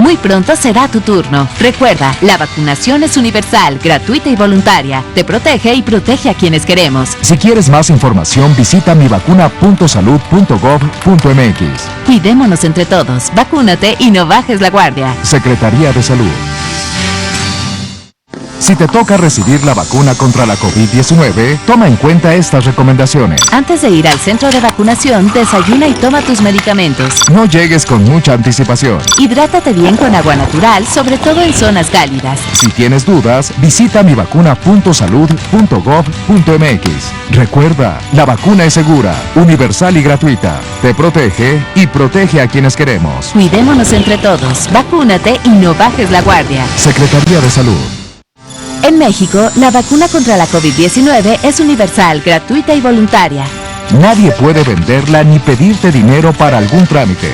Muy pronto será tu turno. Recuerda, la vacunación es universal, gratuita y voluntaria. Te protege y protege a quienes queremos. Si quieres más información, visita mivacuna.salud.gov.mx. Cuidémonos entre todos. Vacúnate y no bajes la guardia. Secretaría de Salud. Si te toca recibir la vacuna contra la COVID-19, toma en cuenta estas recomendaciones. Antes de ir al centro de vacunación, desayuna y toma tus medicamentos. No llegues con mucha anticipación. Hidrátate bien con agua natural, sobre todo en zonas cálidas. Si tienes dudas, visita mivacuna.salud.gov.mx. Recuerda, la vacuna es segura, universal y gratuita. Te protege y protege a quienes queremos. Cuidémonos entre todos. Vacúnate y no bajes la guardia. Secretaría de Salud. En México, la vacuna contra la COVID-19 es universal, gratuita y voluntaria. Nadie puede venderla ni pedirte dinero para algún trámite.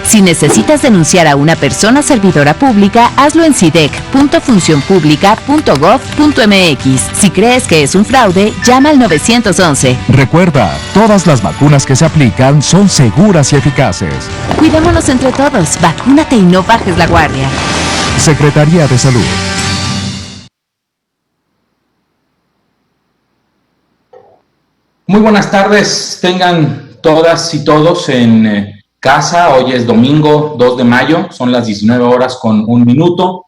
Si necesitas denunciar a una persona servidora pública, hazlo en sidec.funcionpublica.gov.mx. Si crees que es un fraude, llama al 911. Recuerda, todas las vacunas que se aplican son seguras y eficaces. Cuidémonos entre todos. Vacúnate y no bajes la guardia. Secretaría de Salud. Muy buenas tardes, tengan todas y todos en casa. Hoy es domingo 2 de mayo, son las 19 horas con 1 minuto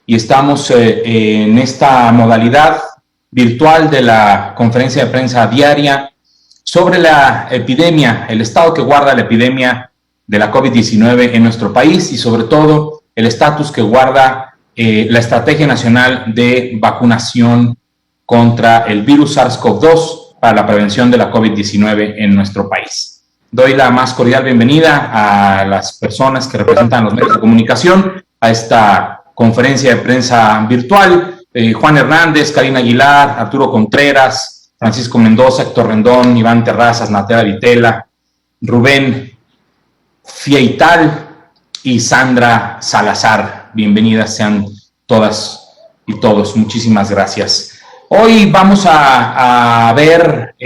y estamos en esta modalidad virtual de la conferencia de prensa diaria sobre la epidemia, el estado que guarda la epidemia de la COVID-19 en nuestro país y sobre todo el estatus que guarda la Estrategia Nacional de Vacunación contra el virus SARS-CoV-2 para la prevención de la COVID-19 en nuestro país. Doy la más cordial bienvenida a las personas que representan los medios de comunicación a esta conferencia de prensa virtual. Juan Hernández, Karina Aguilar, Arturo Contreras, Francisco Mendoza, Héctor Rendón, Iván Terrazas, Natera Vitela, Rubén Fieital y Sandra Salazar. Bienvenidas sean todas y todos. Muchísimas gracias. Hoy vamos a ver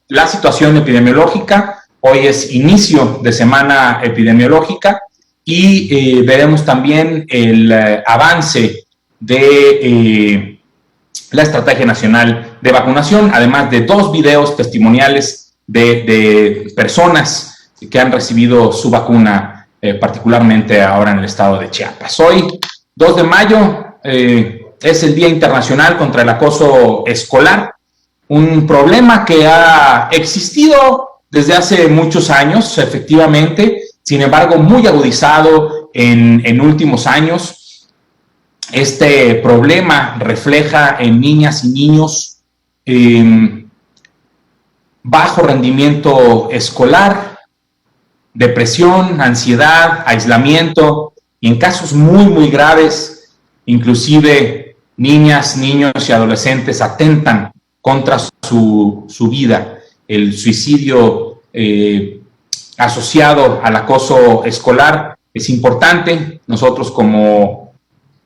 la situación epidemiológica. Hoy es inicio de semana epidemiológica y veremos también el avance de la Estrategia Nacional de Vacunación, además de 2 videos testimoniales de personas que han recibido su vacuna, particularmente ahora en el estado de Chiapas. Hoy, 2 de mayo, es el Día Internacional contra el Acoso Escolar, un problema que ha existido desde hace muchos años, efectivamente, sin embargo, muy agudizado en últimos años. Este problema refleja en niñas y niños bajo rendimiento escolar, depresión, ansiedad, aislamiento y en casos muy graves, inclusive niñas, niños y adolescentes atentan contra su vida. El suicidio asociado al acoso escolar es importante. Nosotros como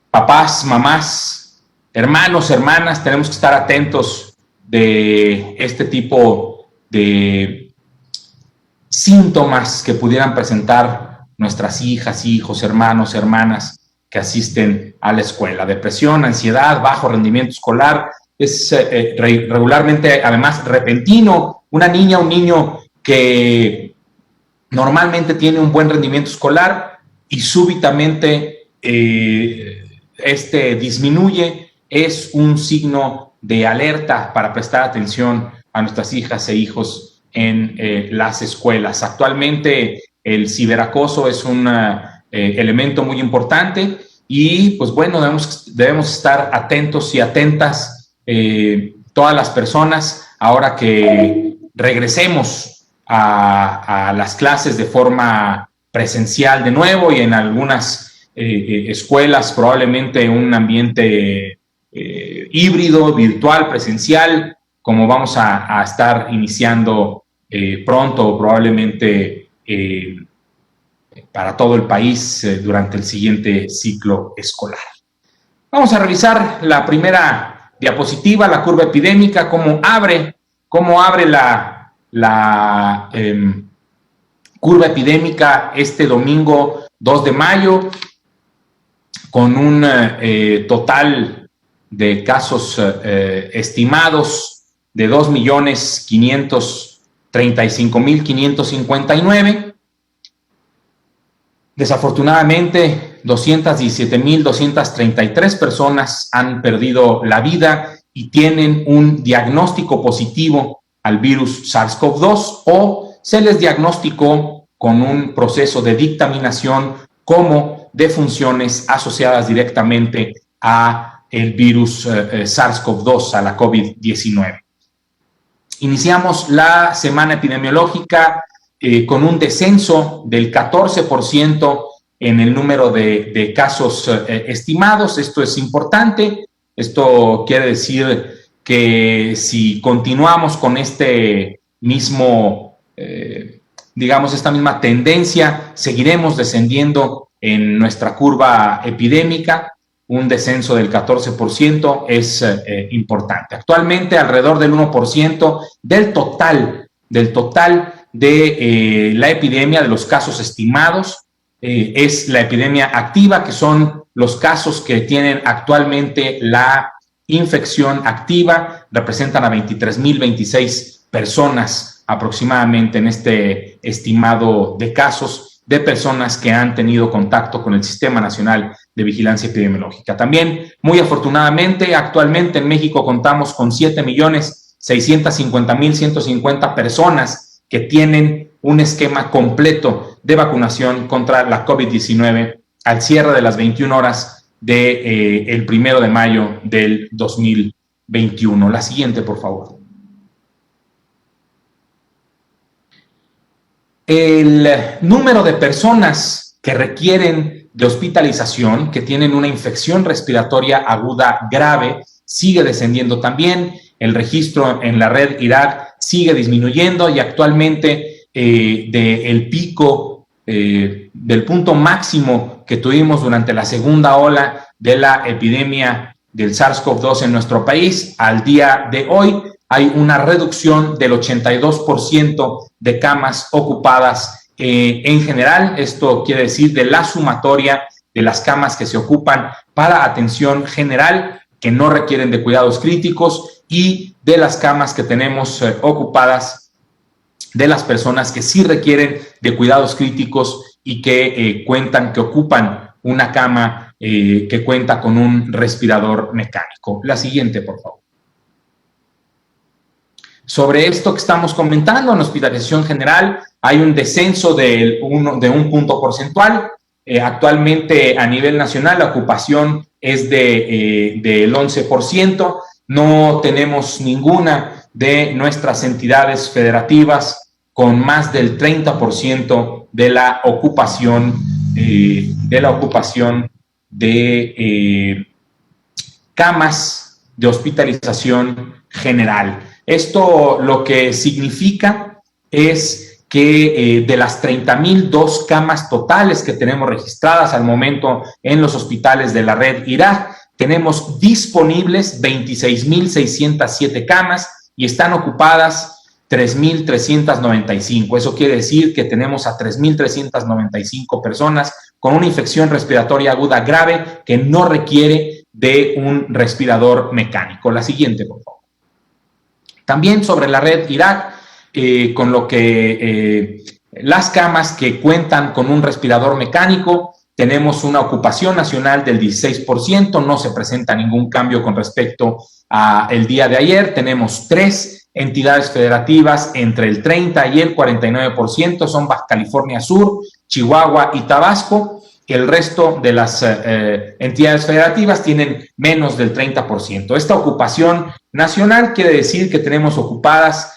papás, mamás, hermanos, hermanas, tenemos que estar atentos de este tipo de síntomas que pudieran presentar nuestras hijas, hijos, hermanos, hermanas que asisten a la escuela. Depresión, ansiedad, bajo rendimiento escolar, es regularmente, además, repentino. Una niña, un niño que normalmente tiene un buen rendimiento escolar y súbitamente disminuye, es un signo de alerta para prestar atención a nuestras hijas e hijos en las escuelas. Actualmente el ciberacoso es un elemento muy importante y pues bueno, debemos estar atentos y atentas todas las personas ahora que regresemos a las clases de forma presencial de nuevo y en algunas escuelas probablemente un ambiente híbrido, virtual, presencial, como vamos a estar iniciando pronto, probablemente para todo el país durante el siguiente ciclo escolar. Vamos a revisar la primera diapositiva, la curva epidémica, cómo abre la curva epidémica este domingo 2 de mayo. con un total de casos estimados de 2.535.559. Desafortunadamente, 217.233 personas han perdido la vida y tienen un diagnóstico positivo al virus SARS-CoV-2 o se les diagnosticó con un proceso de dictaminación como defunciones asociadas directamente a el virus SARS-CoV-2, a la COVID-19. Iniciamos la semana epidemiológica con un descenso del 14% en el número de casos estimados. Esto es importante. Esto quiere decir que si continuamos con este mismo, esta misma tendencia, seguiremos descendiendo en nuestra curva epidémica. Un descenso del 14% es importante. Actualmente, alrededor del 1% del total de la epidemia, de los casos estimados, es la epidemia activa, que son los casos que tienen actualmente la infección activa. Representan a 23.026 personas aproximadamente en este estimado de casos de personas que han tenido contacto con el Sistema Nacional de Vigilancia Epidemiológica. También, muy afortunadamente, actualmente en México contamos con 7.650.150 personas que tienen un esquema completo de vacunación contra la COVID-19 al cierre de las 21 horas del 1 de mayo del 2021. La siguiente, por favor. El número de personas que requieren de hospitalización, que tienen una infección respiratoria aguda grave, sigue descendiendo también. El registro en la red IRAC sigue disminuyendo y actualmente del pico, del punto máximo que tuvimos durante la segunda ola de la epidemia del SARS-CoV-2 en nuestro país, al día de hoy hay una reducción del 82% de camas ocupadas en general. Esto quiere decir de la sumatoria de las camas que se ocupan para atención general, que no requieren de cuidados críticos, y de las camas que tenemos ocupadas de las personas que sí requieren de cuidados críticos y que ocupan una cama que cuenta con un respirador mecánico. La siguiente, por favor. Sobre esto que estamos comentando, en hospitalización general hay un descenso de un punto porcentual. Actualmente a nivel nacional la ocupación es del 11%. No tenemos ninguna de nuestras entidades federativas con más del 30% de la ocupación de camas de hospitalización general. Esto lo que significa es que de las 30.002 camas totales que tenemos registradas al momento en los hospitales de la red IRAC, tenemos disponibles 26.607 camas y están ocupadas 3.395. Eso quiere decir que tenemos a 3.395 personas con una infección respiratoria aguda grave que no requiere de un respirador mecánico. La siguiente, por favor. También sobre la red IRAC, con lo que las camas que cuentan con un respirador mecánico, tenemos una ocupación nacional del 16%, no se presenta ningún cambio con respecto al día de ayer. Tenemos 3 entidades federativas entre el 30 y el 49%, son Baja California Sur, Chihuahua y Tabasco. El resto de las entidades federativas tienen menos del 30%. Esta ocupación nacional quiere decir que tenemos ocupadas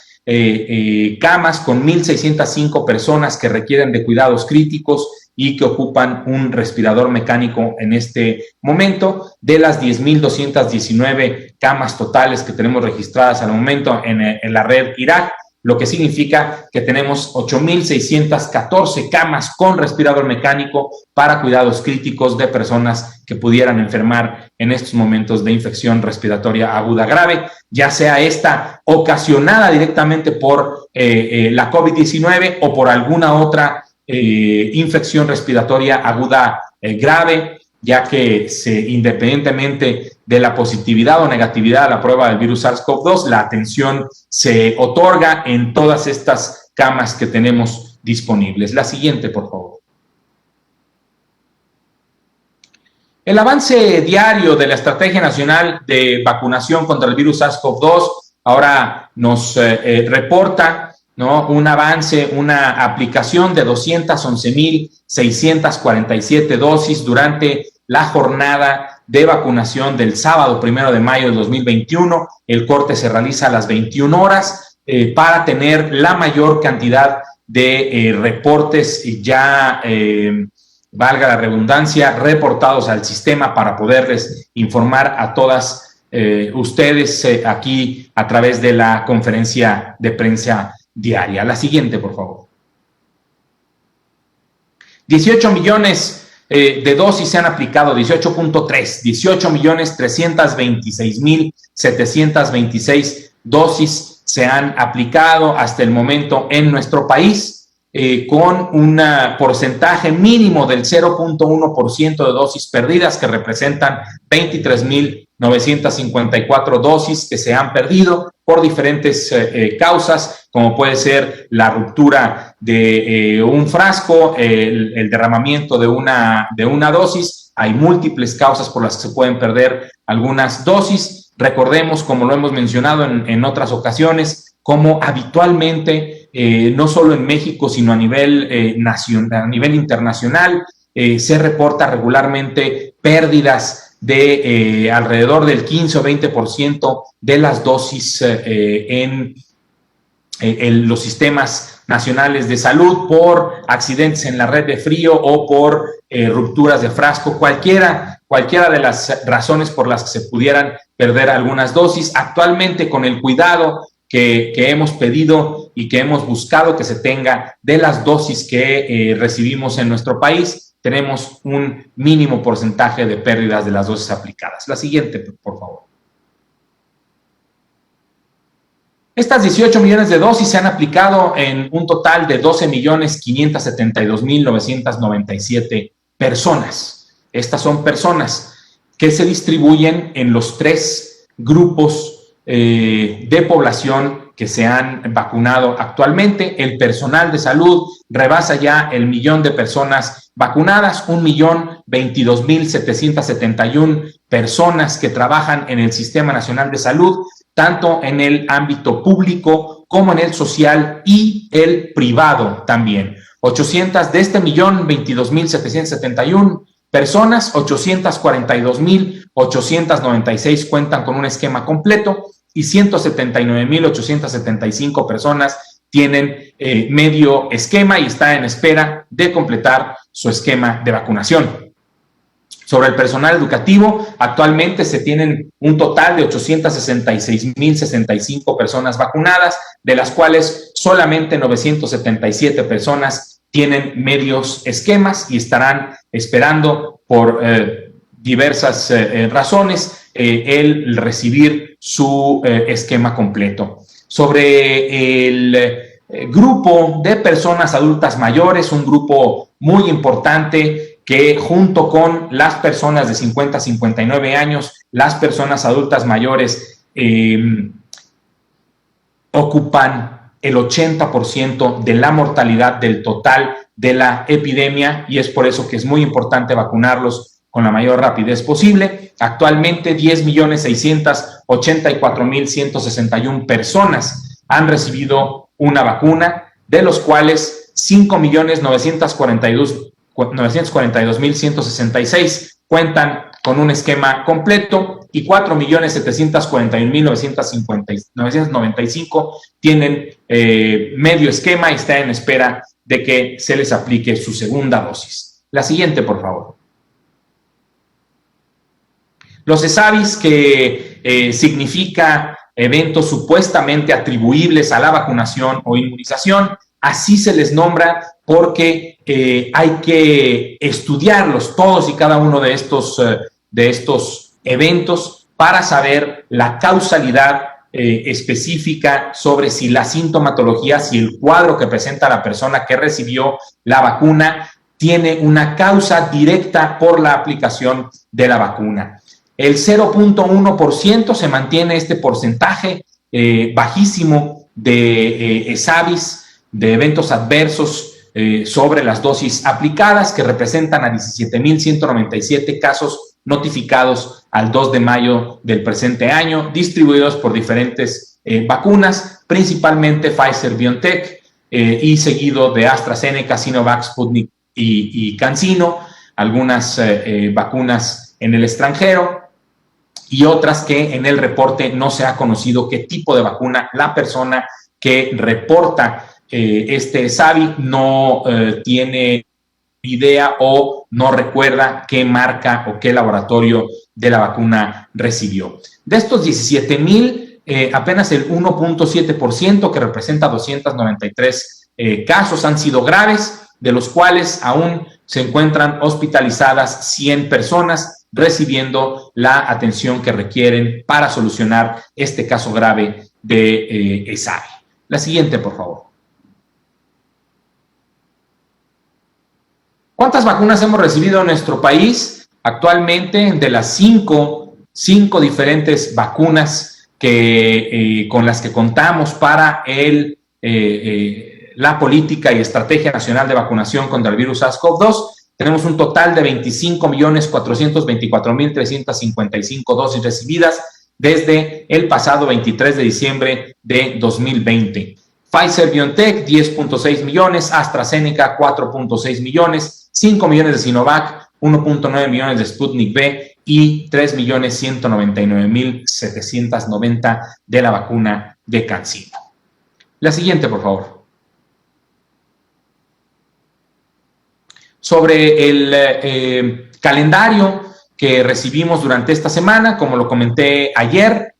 camas con 1.605 personas que requieren de cuidados críticos y que ocupan un respirador mecánico en este momento. De las 10.219 camas totales que tenemos registradas al momento en la red IRAC, lo que significa que tenemos 8.614 camas con respirador mecánico para cuidados críticos de personas que pudieran enfermar en estos momentos de infección respiratoria aguda grave, ya sea esta ocasionada directamente por la COVID-19 o por alguna otra infección respiratoria aguda grave, ya que independientemente de la positividad o negatividad a la prueba del virus SARS-CoV-2, la atención se otorga en todas estas camas que tenemos disponibles. La siguiente, por favor. El avance diario de la Estrategia Nacional de Vacunación contra el virus SARS-CoV-2 ahora nos reporta, ¿no?, un avance, una aplicación de 211,647 dosis durante la jornada de vacunación del sábado 1 de mayo de 2021. El corte se realiza a las 21 horas para tener la mayor cantidad de reportes ya, valga la redundancia, reportados al sistema para poderles informar a todas ustedes aquí a través de la conferencia de prensa diaria. La siguiente, por favor. 18 millones de dosis se han aplicado, 18.3, 18.326.726 dosis se han aplicado hasta el momento en nuestro país, con un porcentaje mínimo del 0.1% de dosis perdidas, que representan 23.954 dosis que se han perdido por diferentes causas, como puede ser la ruptura de un frasco, el derramamiento de una dosis. Hay múltiples causas por las que se pueden perder algunas dosis. Recordemos, como lo hemos mencionado en otras ocasiones, como habitualmente, no solo en México, sino a nivel nacional, a nivel internacional, se reporta regularmente pérdidas de alrededor del 15 o 20% de las dosis en los sistemas nacionales de salud por accidentes en la red de frío o por rupturas de frasco, cualquiera de las razones por las que se pudieran perder algunas dosis. Actualmente, con el cuidado que hemos pedido y que hemos buscado que se tenga de las dosis que recibimos en nuestro país, tenemos un mínimo porcentaje de pérdidas de las dosis aplicadas. La siguiente, por favor. Estas 18 millones de dosis se han aplicado en un total de 12.572.997 personas. Estas son personas que se distribuyen en los 3 grupos de población que se han vacunado actualmente. El personal de salud rebasa ya el 1,000,000 de personas vacunadas, 1,022,771 personas que trabajan en el Sistema Nacional de Salud, tanto en el ámbito público como en el social y el privado también. 800 de este 1,022,771 personas, 842,896 cuentan con un esquema completo y 179,875 personas tienen medio esquema y están en espera de completar su esquema de vacunación. Sobre el personal educativo, actualmente se tienen un total de 866,065 personas vacunadas, de las cuales solamente 977 personas tienen medios esquemas y estarán esperando por diversas razones el recibir su esquema completo. Sobre el grupo de personas adultas mayores, un grupo muy importante que junto con las personas de 50 a 59 años, las personas adultas mayores ocupan el 80% de la mortalidad del total de la epidemia, y es por eso que es muy importante vacunarlos con la mayor rapidez posible. Actualmente 10,684,161 personas han recibido una vacuna, de los cuales 5,942,166 cuentan con un esquema completo y 4,741,995 tienen medio esquema y están en espera de que se les aplique su segunda dosis. La siguiente, por favor. Los ESAVIS, que significa eventos supuestamente atribuibles a la vacunación o inmunización, así se les nombra porque hay que estudiarlos todos y cada uno de estos eventos para saber la causalidad específica sobre si la sintomatología, si el cuadro que presenta la persona que recibió la vacuna tiene una causa directa por la aplicación de la vacuna. El 0.1% se mantiene este porcentaje bajísimo de ESAVIS, de eventos adversos sobre las dosis aplicadas, que representan a 17,197 casos notificados al 2 de mayo del presente año, distribuidos por diferentes vacunas, principalmente Pfizer-BioNTech, y seguido de AstraZeneca, Sinovac, Sputnik y CanSino, algunas vacunas en el extranjero y otras que en el reporte no se ha conocido qué tipo de vacuna. La persona que reporta este SAVI no tiene idea o no recuerda qué marca o qué laboratorio de la vacuna recibió. De estos 17,000, apenas el 1.7%, que representa 293 casos, han sido graves, de los cuales aún se encuentran hospitalizadas 100 personas recibiendo la atención que requieren para solucionar este caso grave de ESAVI. La siguiente, por favor. ¿Cuántas vacunas hemos recibido en nuestro país? Actualmente, de las cinco diferentes vacunas con las que contamos para la política y estrategia nacional de vacunación contra el virus SARS-CoV-2, tenemos un total de 25,424,355 dosis recibidas desde el pasado 23 de diciembre de 2020. Pfizer-BioNTech, 10.6 millones, AstraZeneca, 4.6 millones, 5 millones de Sinovac, 1.9 millones de Sputnik V y 3,199,790 de la vacuna de CanSino. La siguiente, por favor. Sobre el calendario que recibimos durante esta semana, como lo comenté ayer,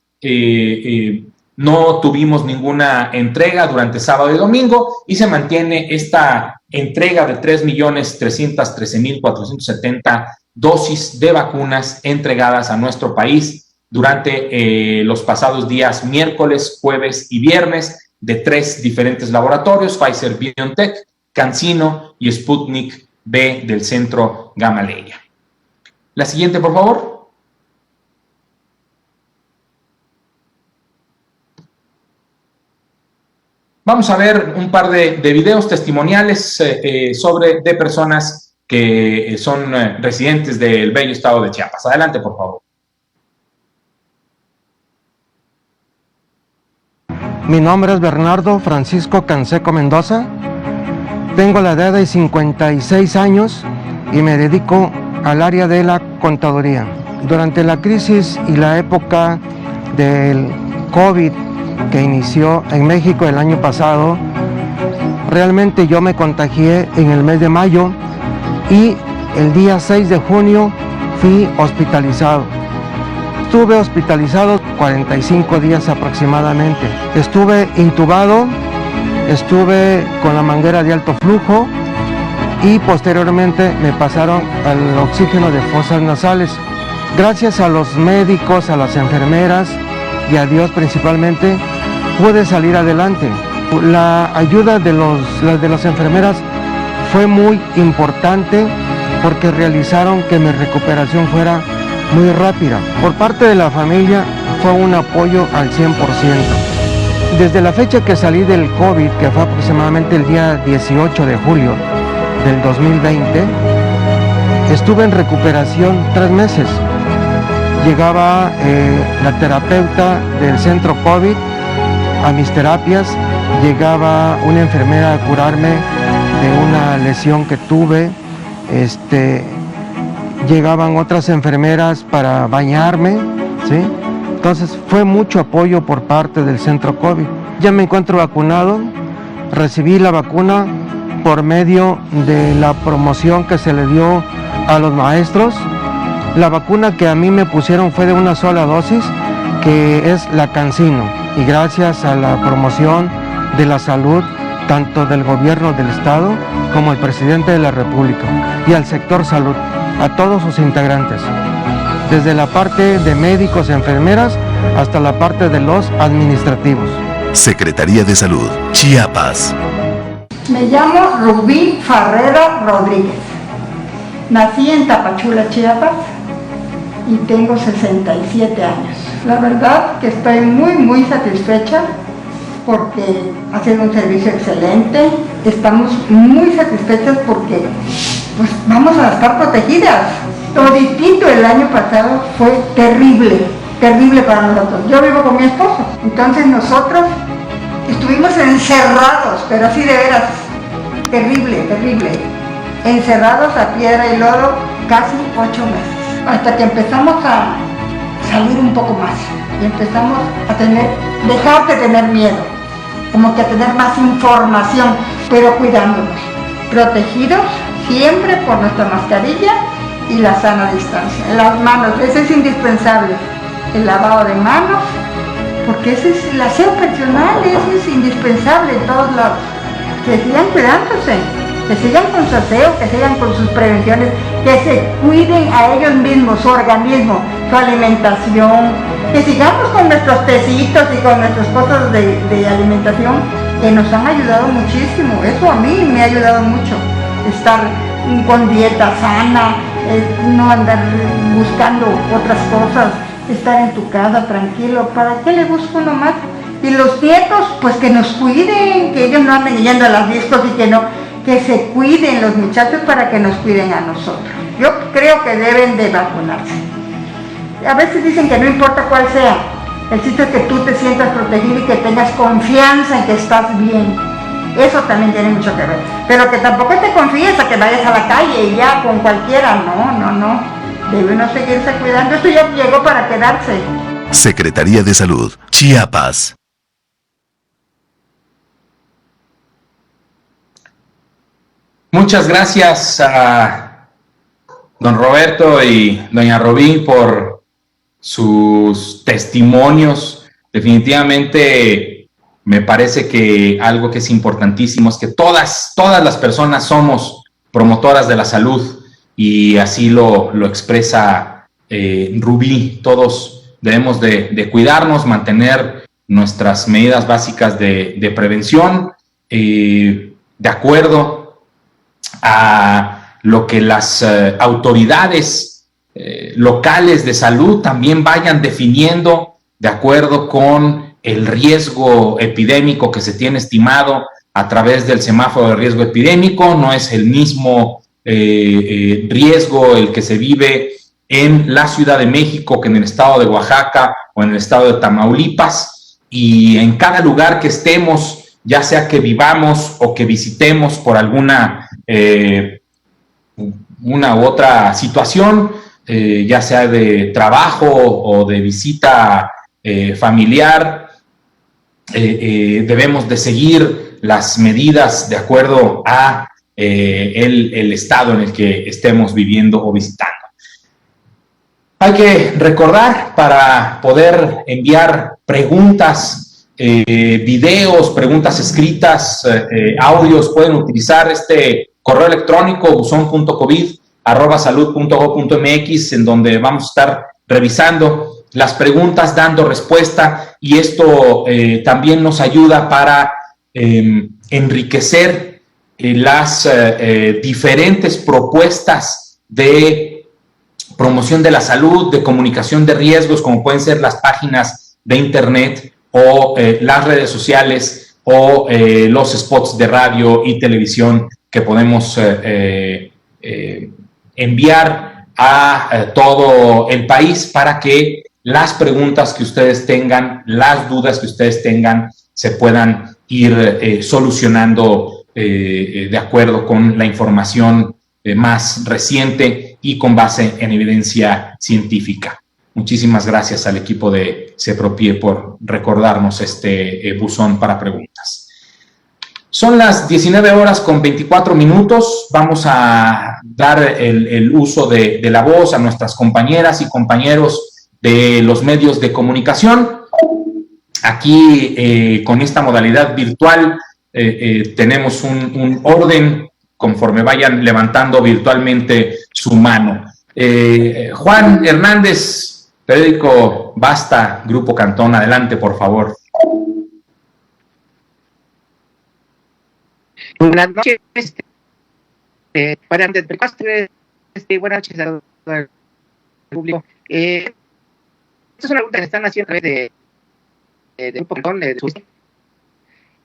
no tuvimos ninguna entrega durante sábado y domingo y se mantiene esta entrega de 3,313,470 dosis de vacunas entregadas a nuestro país durante los pasados días miércoles, jueves y viernes de 3 diferentes laboratorios, Pfizer-BioNTech, CanSino y Sputnik V del Centro Gamaleya. La siguiente, por favor. Vamos a ver un par de videos testimoniales de personas que son residentes del bello estado de Chiapas. Adelante, por favor. Mi nombre es Bernardo Francisco Canseco Mendoza. Tengo la edad de 56 años y me dedico al área de la contaduría. Durante la crisis y la época del COVID que inició en México el año pasado, realmente yo me contagié en el mes de mayo y el día 6 de junio fui hospitalizado. Estuve hospitalizado 45 días aproximadamente. Estuve intubado, estuve con la manguera de alto flujo y posteriormente me pasaron al oxígeno de fosas nasales. Gracias a los médicos, a las enfermeras y a Dios principalmente, pude salir adelante. La ayuda de las enfermeras fue muy importante porque realizaron que mi recuperación fuera muy rápida. Por parte de la familia fue un apoyo al 100%. Desde la fecha que salí del COVID, que fue aproximadamente el día 18 de julio del 2020, estuve en recuperación 3 meses. Llegaba la terapeuta del centro COVID a mis terapias, llegaba una enfermera a curarme de una lesión que tuve, llegaban otras enfermeras para bañarme, ¿sí? Entonces fue mucho apoyo por parte del centro COVID. Ya me encuentro vacunado, recibí la vacuna por medio de la promoción que se le dio a los maestros. La vacuna que a mí me pusieron fue de una sola dosis, que es la CanSino, y gracias a la promoción de la salud, tanto del gobierno del estado como el presidente de la república, y al sector salud, a todos sus integrantes, desde la parte de médicos y enfermeras hasta la parte de los administrativos. Secretaría de Salud, Chiapas. Me llamo Rubí Farrera Rodríguez. Nací en Tapachula, Chiapas, y tengo 67 años. La verdad que estoy muy satisfecha porque ha sido un servicio excelente. Estamos muy satisfechas porque pues vamos a estar protegidas. Lo distinto el año pasado fue terrible para nosotros. Yo vivo con mi esposo, entonces nosotros estuvimos encerrados, pero así de veras, terrible, encerrados a piedra y lodo casi 8 meses, hasta que empezamos a salir un poco más y empezamos a dejar de tener miedo, como que a tener más información, pero cuidándonos, protegidos siempre por nuestra mascarilla y la sana distancia. Las manos, eso es indispensable, el lavado de manos, porque ese es el aseo personal, eso es indispensable en todos lados. Que sigan cuidándose, que sigan con su aseo, que sigan con sus prevenciones, que se cuiden a ellos mismos, su organismo, su alimentación, que sigamos con nuestros tecitos y con nuestras cosas de alimentación que nos han ayudado muchísimo. Eso a mí me ha ayudado mucho, estar con dieta sana, no andar buscando otras cosas, estar en tu casa tranquilo. ¿Para qué le busco uno más? Y los nietos, pues que nos cuiden, que ellos no anden yendo a las discos y que se cuiden los muchachos para que nos cuiden a nosotros. Yo creo que deben de vacunarse. A veces dicen que no importa cuál sea, el chiste es que tú te sientas protegido y que tengas confianza en que estás bien. Eso también tiene mucho que ver. Pero que tampoco te confíes a que vayas a la calle y ya con cualquiera, no. Debe uno seguirse cuidando, esto ya llegó para quedarse. Secretaría de Salud, Chiapas. Muchas gracias a don Roberto y doña Robín por sus testimonios. Definitivamente me parece que algo que es importantísimo es que todas las personas somos promotoras de la salud y así lo expresa Rubí. Todos debemos de cuidarnos, mantener nuestras medidas básicas de prevención de acuerdo a lo que las autoridades locales de salud también vayan definiendo de acuerdo con el riesgo epidémico que se tiene estimado a través del semáforo de riesgo epidémico. No es el mismo riesgo el que se vive en la Ciudad de México que en el estado de Oaxaca o en el estado de Tamaulipas, y en cada lugar que estemos, ya sea que vivamos o que visitemos por alguna una u otra situación, ya sea de trabajo o de visita familiar, debemos de seguir las medidas de acuerdo a el estado en el que estemos viviendo o visitando. Hay que recordar, para poder enviar preguntas, videos, preguntas escritas, audios, pueden utilizar este correo electrónico buzon.covid@salud.gov.mx, en donde vamos a estar revisando las preguntas, dando respuesta, y esto también nos ayuda para enriquecer las diferentes propuestas de promoción de la salud, de comunicación de riesgos, como pueden ser las páginas de internet o las redes sociales o los spots de radio y televisión que podemos enviar a todo el país para que las preguntas que ustedes tengan, las dudas que ustedes tengan, se puedan ir solucionando de acuerdo con la información más reciente y con base en evidencia científica. Muchísimas gracias al equipo de CEPROPIE por recordarnos este buzón para preguntas. Son las 19:24. Vamos a dar el uso de la voz a nuestras compañeras y compañeros de los medios de comunicación. Aquí, con esta modalidad virtual, tenemos un orden conforme vayan levantando virtualmente su mano. Juan Hernández, periódico Basta, Grupo Cantón, adelante, por favor. Buenas noches, buenas noches a todo el público. Esta es una pregunta que están haciendo a través de Grupo Cantón, de su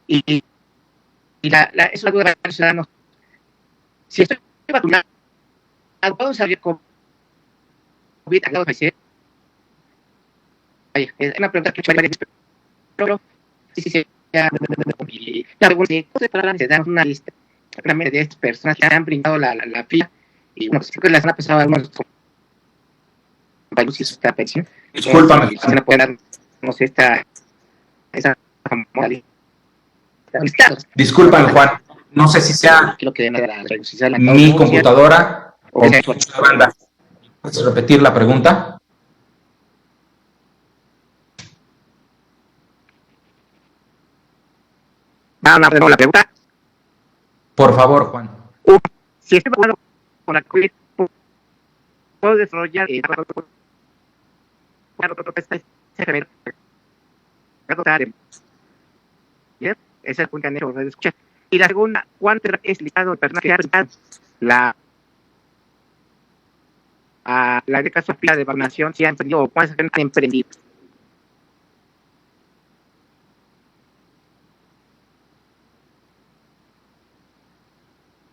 y es una duda para los ciudadanos. Si estoy vacunado, ¿puedo salir con COVID? Es una pregunta que he hecho varias veces, pero sí, la pregunta es, ¿puede darnos una lista realmente de estas personas que han brindado la fila? Y bueno, creo que la semana pasada algunos compañeros hizo esta petición. Discúlpame. Si no puede darnos esa famosa lista. Discúlpame, Juan. No sé si sea Creo que mi computadora o mi banda. ¿Puedes repetir la pregunta? Vamos a la pregunta. Por favor, Juan. Si estoy vacunado con la COVID, ¿puedo desarrollar es el punto que han hecho de escuchar? Y la segunda, ¿cuánto es el listado de personas que han realizado de caso de vacunación, si han emprendido o cuántas han emprendido?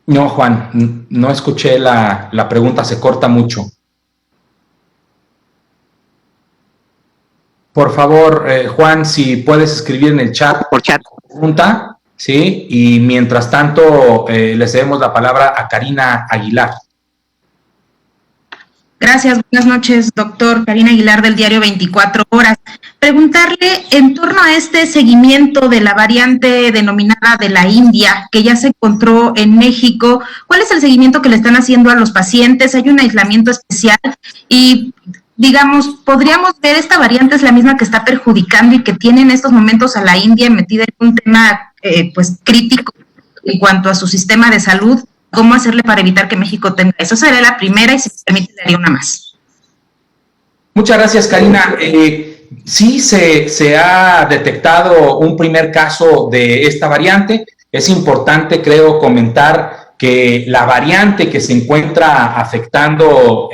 No, Juan, no escuché la pregunta, se corta mucho. Por favor, Juan, si puedes escribir en el chat. Por chat. Pregunta, ¿sí? Y mientras tanto, le cedemos la palabra a Karina Aguilar. Gracias, buenas noches, doctor. Karina Aguilar, del diario 24 Horas. Preguntarle en torno a este seguimiento de la variante denominada de la India, que ya se encontró en México, ¿cuál es el seguimiento que le están haciendo a los pacientes? ¿Hay un aislamiento especial? Y, digamos, ¿podríamos ver esta variante es la misma que está perjudicando y que tiene en estos momentos a la India metida en un tema, pues, crítico en cuanto a su sistema de salud? ¿Cómo hacerle para evitar que México tenga? Eso sería la primera y si me permite le haría una más. Muchas gracias, Karina. Sí se ha detectado un primer caso de esta variante. Es importante, creo, comentar que la variante que se encuentra afectando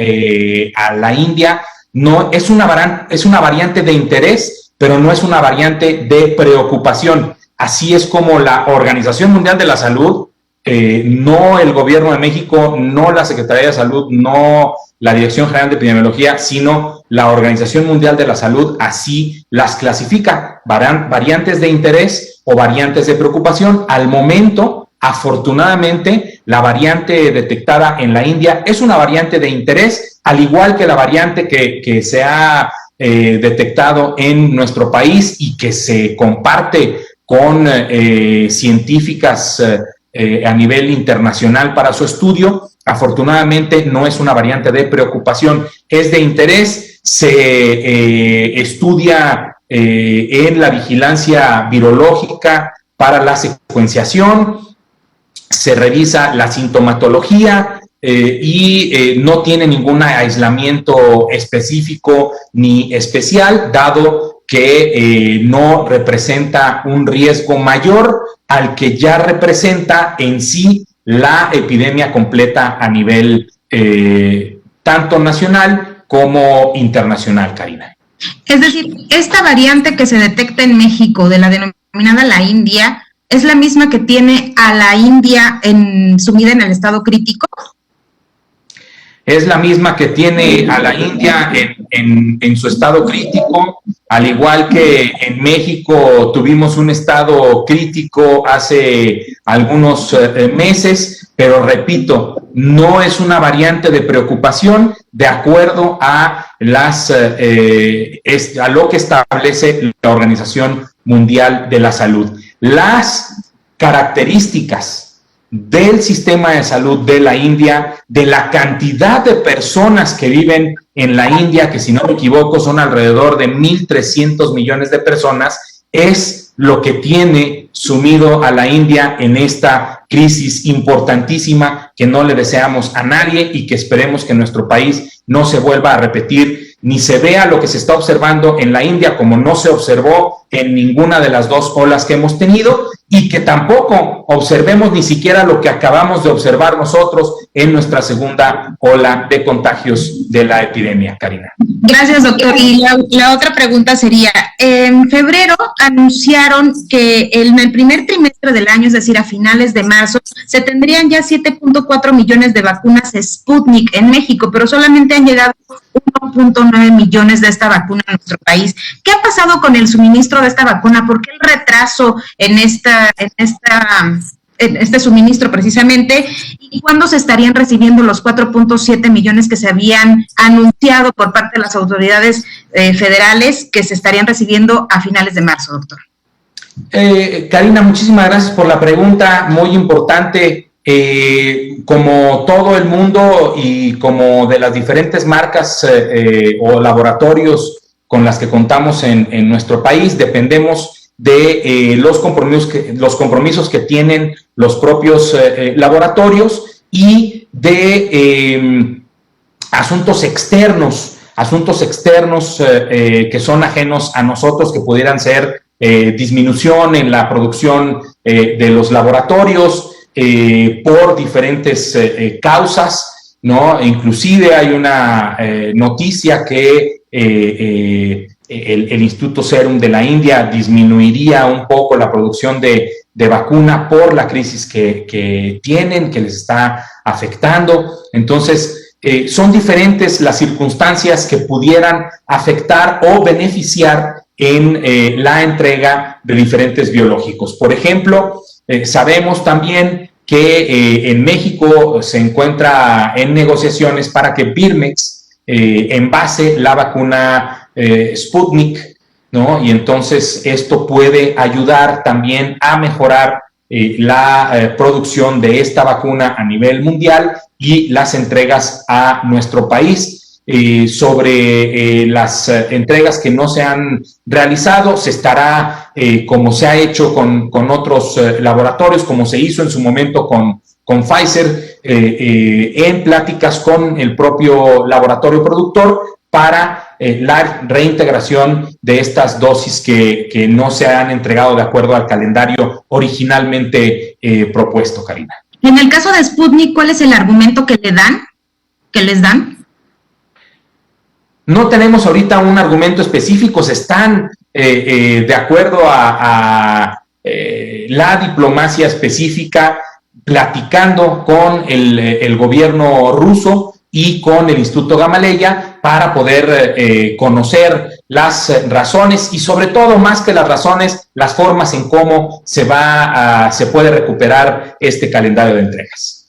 a la India no es una variante de interés, pero no es una variante de preocupación. Así es como la Organización Mundial de la Salud, no el Gobierno de México, no la Secretaría de Salud, no la Dirección General de Epidemiología, sino la Organización Mundial de la Salud, así las clasifica, variantes de interés o variantes de preocupación. Al momento, afortunadamente, la variante detectada en la India es una variante de interés, al igual que la variante que se ha detectado en nuestro país y que se comparte con científicas a nivel internacional para su estudio. Afortunadamente no es una variante de preocupación, es de interés. Se estudia en la vigilancia virológica para la secuenciación, se revisa la sintomatología y no tiene ningún aislamiento específico ni especial, dado que no representa un riesgo mayor al que ya representa en sí la epidemia completa a nivel tanto nacional como internacional, Karina. Es decir, esta variante que se detecta en México, de la denominada la India, ¿es la misma que tiene a la India sumida en el estado crítico? Es la misma que tiene a la India en su estado crítico, al igual que en México tuvimos un estado crítico hace algunos meses, pero repito, no es una variante de preocupación de acuerdo a lo que establece la Organización Mundial de la Salud. Las características del sistema de salud de la India, de la cantidad de personas que viven en la India, que si no me equivoco son alrededor de 1.300 millones de personas, es lo que tiene sumido a la India en esta crisis importantísima que no le deseamos a nadie y que esperemos que en nuestro país no se vuelva a repetir, ni se vea lo que se está observando en la India como no se observó en ninguna de las dos olas que hemos tenido, y que tampoco observemos ni siquiera lo que acabamos de observar nosotros en nuestra segunda ola de contagios de la epidemia, Karina. Gracias, doctor. Y la otra pregunta sería, en febrero anunciaron que en el primer trimestre del año, es decir, a finales de marzo, se tendrían ya 7.4 millones de vacunas Sputnik en México, pero solamente han llegado 1.9 millones de esta vacuna a nuestro país. ¿Qué ha pasado con el suministro de esta vacuna? ¿Por qué el retraso en este suministro precisamente? ¿Y cuándo se estarían recibiendo los 4.7 millones que se habían anunciado por parte de las autoridades federales que se estarían recibiendo a finales de marzo, doctor? Karina, muchísimas gracias por la pregunta, muy importante. Como todo el mundo y como de las diferentes marcas o laboratorios con las que contamos en nuestro país, dependemos de los compromisos que tienen los propios laboratorios y de asuntos externos que son ajenos a nosotros, que pudieran ser disminución en la producción de los laboratorios por diferentes causas, ¿no? Inclusive hay una noticia que el Instituto Serum de la India disminuiría un poco la producción de vacuna por la crisis que tienen, que les está afectando. Entonces, son diferentes las circunstancias que pudieran afectar o beneficiar en la entrega de diferentes biológicos. Por ejemplo, sabemos también que en México se encuentra en negociaciones para que Birmex envase la vacuna Sputnik, ¿no? Y entonces esto puede ayudar también a mejorar la producción de esta vacuna a nivel mundial y las entregas a nuestro país. Sobre las entregas que no se han realizado, se estará, como se ha hecho con otros laboratorios, como se hizo en su momento con Pfizer, en pláticas con el propio laboratorio productor para la reintegración de estas dosis que no se han entregado de acuerdo al calendario originalmente propuesto, Karina. En el caso de Sputnik, ¿cuál es el argumento que les dan? No tenemos ahorita un argumento específico, se están de acuerdo a la diplomacia específica, platicando con el gobierno ruso y con el Instituto Gamaleya para poder conocer las razones y, sobre todo, más que las razones, las formas en cómo se puede recuperar este calendario de entregas.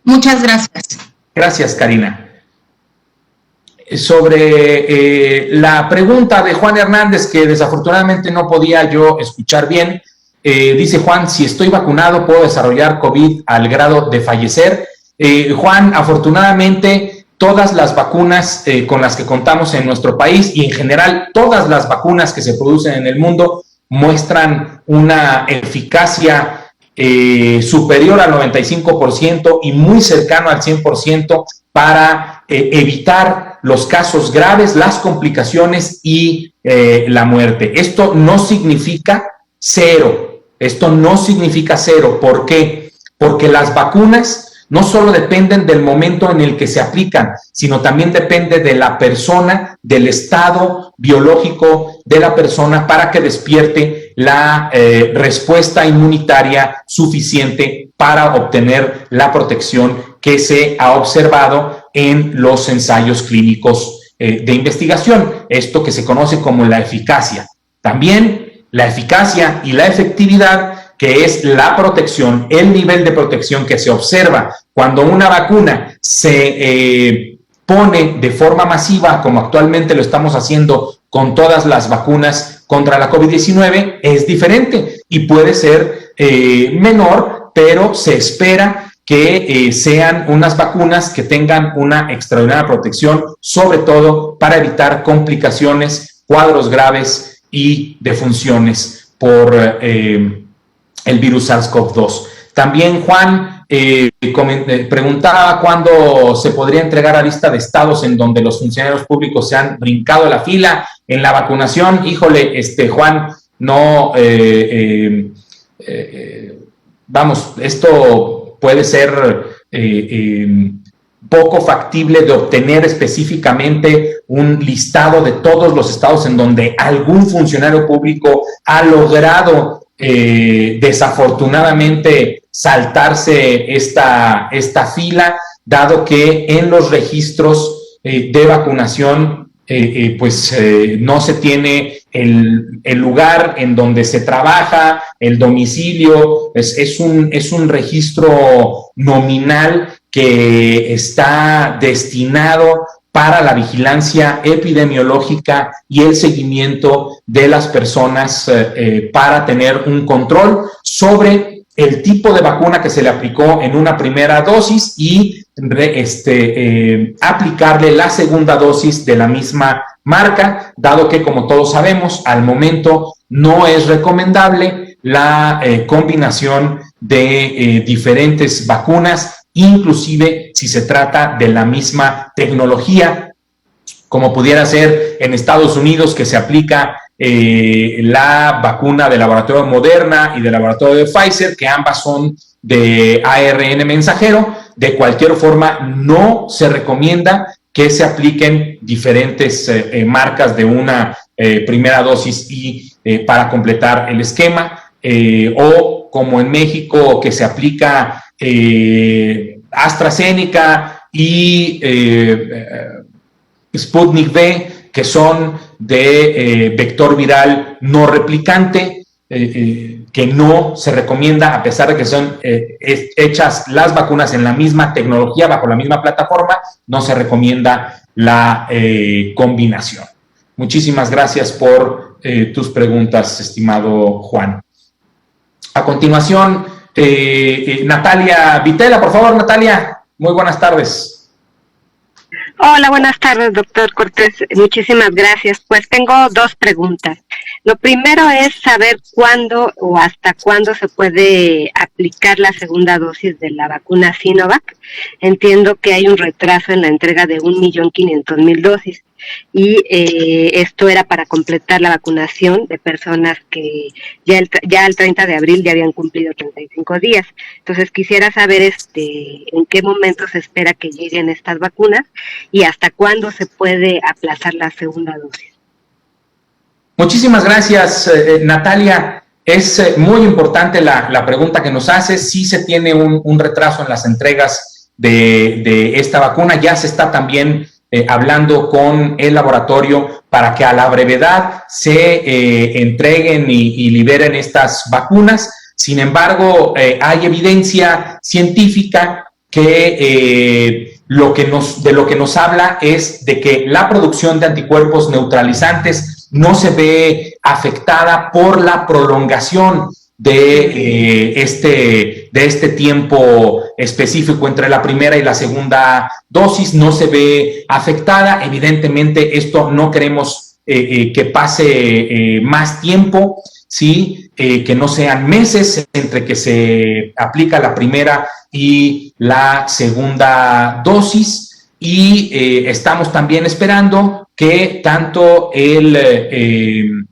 Muchas gracias. Gracias, Karina. Sobre la pregunta de Juan Hernández, que desafortunadamente no podía yo escuchar bien, dice Juan, si estoy vacunado, ¿puedo desarrollar COVID al grado de fallecer? Juan, afortunadamente, todas las vacunas con las que contamos en nuestro país y en general todas las vacunas que se producen en el mundo muestran una eficacia superior al 95% y muy cercano al 100% para evitar los casos graves, las complicaciones y la muerte. Esto no significa cero. ¿Por qué? Porque las vacunas no solo dependen del momento en el que se aplican, sino también depende de la persona, del estado biológico de la persona para que despierte la respuesta inmunitaria suficiente para obtener la protección que se ha observado en los ensayos clínicos de investigación, esto que se conoce como la eficacia. También la eficacia y la efectividad, que es la protección, el nivel de protección que se observa cuando una vacuna se pone de forma masiva, como actualmente lo estamos haciendo con todas las vacunas contra la COVID-19, es diferente y puede ser menor, pero se espera que sean unas vacunas que tengan una extraordinaria protección, sobre todo para evitar complicaciones, cuadros graves y defunciones por el virus SARS-CoV-2. También Juan preguntaba cuándo se podría entregar la lista de estados en donde los funcionarios públicos se han brincado la fila en la vacunación. Híjole, Juan, no, vamos, esto puede ser poco factible de obtener específicamente un listado de todos los estados en donde algún funcionario público ha logrado desafortunadamente saltarse esta fila, dado que en los registros de vacunación no se tiene el lugar en donde se trabaja, el domicilio, es un registro nominal que está destinado para la vigilancia epidemiológica y el seguimiento de las personas para tener un control sobre el tipo de vacuna que se le aplicó en una primera dosis y aplicarle la segunda dosis de la misma marca, dado que, como todos sabemos, al momento no es recomendable la combinación de diferentes vacunas, inclusive si se trata de la misma tecnología, como pudiera ser en Estados Unidos, que se aplica la vacuna del laboratorio Moderna y del laboratorio de Pfizer, que ambas son de ARN mensajero. De cualquier forma, no se recomienda que se apliquen diferentes marcas de una primera dosis y para completar el esquema, o como en México, que se aplica AstraZeneca y Sputnik V, que son de vector viral no replicante, que no se recomienda, a pesar de que son hechas las vacunas en la misma tecnología, bajo la misma plataforma, no se recomienda la combinación. Muchísimas gracias por tus preguntas, estimado Juan. A continuación, Natalia Vitela, por favor, Natalia, muy buenas tardes. Hola, buenas tardes, doctor Cortés. Muchísimas gracias. Pues tengo dos preguntas. Lo primero es saber cuándo o hasta cuándo se puede aplicar la segunda dosis de la vacuna Sinovac. Entiendo que hay un retraso en la entrega de 1.500.000 dosis y esto era para completar la vacunación de personas que ya el 30 de abril ya habían cumplido 35 días. Entonces quisiera saber en qué momento se espera que lleguen estas vacunas y hasta cuándo se puede aplazar la segunda dosis. Muchísimas gracias, Natalia. Es muy importante la pregunta que nos haces. Sí se tiene un retraso en las entregas de esta vacuna. Ya se está también hablando con el laboratorio para que a la brevedad se entreguen y liberen estas vacunas. Sin embargo, hay evidencia científica que de lo que nos habla es de que la producción de anticuerpos neutralizantes no se ve afectada por la prolongación de este tiempo específico entre la primera y la segunda dosis, no se ve afectada. Evidentemente, esto no queremos que pase más tiempo, ¿sí? Que no sean meses entre que se aplica la primera y la segunda dosis, y estamos también esperando que tanto el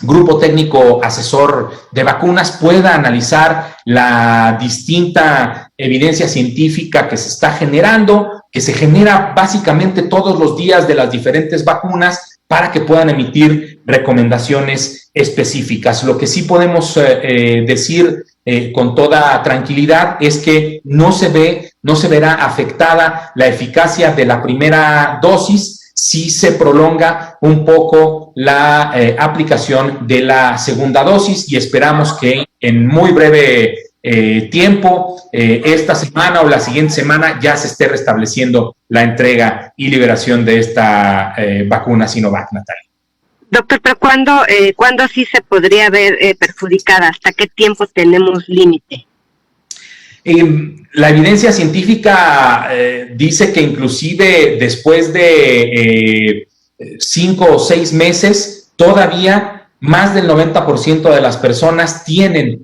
Grupo Técnico Asesor de Vacunas pueda analizar la distinta evidencia científica que se está generando, que se genera básicamente todos los días de las diferentes vacunas, para que puedan emitir recomendaciones específicas. Lo que sí podemos decir con toda tranquilidad es que no se verá afectada la eficacia de la primera dosis si se prolonga un poco la aplicación de la segunda dosis, y esperamos que en muy breve tiempo, esta semana o la siguiente semana, ya se esté restableciendo la entrega y liberación de esta vacuna Sinovac, Natalia. Doctor, pero ¿cuándo sí se podría ver perjudicada? ¿Hasta qué tiempo tenemos límite? La evidencia científica dice que inclusive después de 5 o 6 meses todavía más del 90% de las personas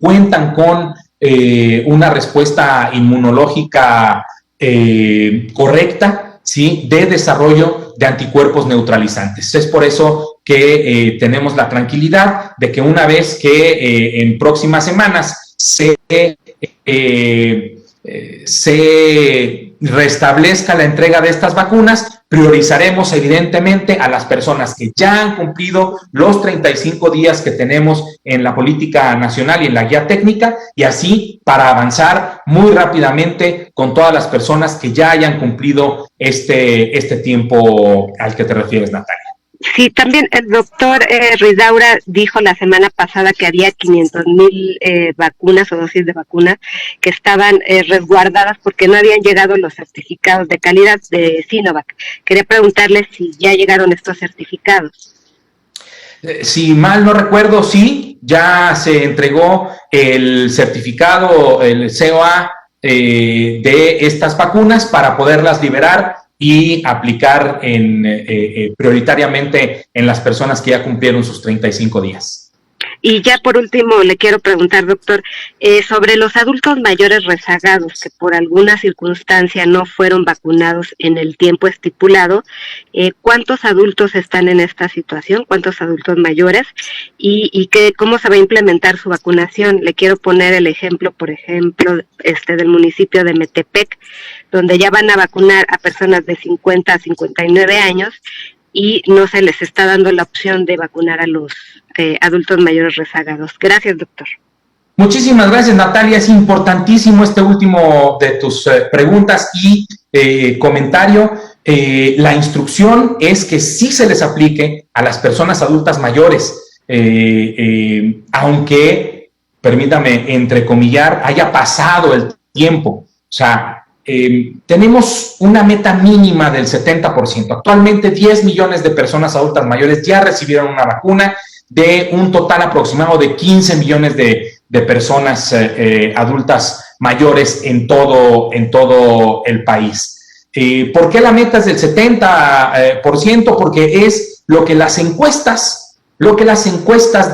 cuentan con una respuesta inmunológica correcta, ¿sí?, de desarrollo de anticuerpos neutralizantes. Es por eso que tenemos la tranquilidad de que una vez que en próximas semanas se restablezca la entrega de estas vacunas, priorizaremos evidentemente a las personas que ya han cumplido los 35 días que tenemos en la política nacional y en la guía técnica, y así para avanzar muy rápidamente con todas las personas que ya hayan cumplido este tiempo al que te refieres, Natalia. Sí, también el doctor Ridaura dijo la semana pasada que había 500,000 vacunas o dosis de vacunas que estaban resguardadas porque no habían llegado los certificados de calidad de Sinovac. Quería preguntarle si ya llegaron estos certificados. Si mal no recuerdo, sí, ya se entregó el certificado, el COA de estas vacunas para poderlas liberar y aplicar prioritariamente en las personas que ya cumplieron sus 35 días. Y ya por último le quiero preguntar, doctor, sobre los adultos mayores rezagados que por alguna circunstancia no fueron vacunados en el tiempo estipulado, ¿cuántos adultos están en esta situación? ¿Cuántos adultos mayores? ¿Y cómo se va a implementar su vacunación? Le quiero poner el ejemplo, por ejemplo, del municipio de Metepec, donde ya van a vacunar a personas de 50 a 59 años y no se les está dando la opción de vacunar a los adultos mayores rezagados. Gracias, doctor. Muchísimas gracias, Natalia. Es importantísimo este último de tus preguntas y comentario. La instrucción es que sí se les aplique a las personas adultas mayores, aunque, permítame entrecomillar, haya pasado el tiempo. O sea, tenemos una meta mínima del 70%. Actualmente 10 millones de personas adultas mayores ya recibieron una vacuna, de un total aproximado de 15 millones de personas adultas mayores en todo el país. ¿Por qué la meta es del 70%? Porque es lo que las encuestas,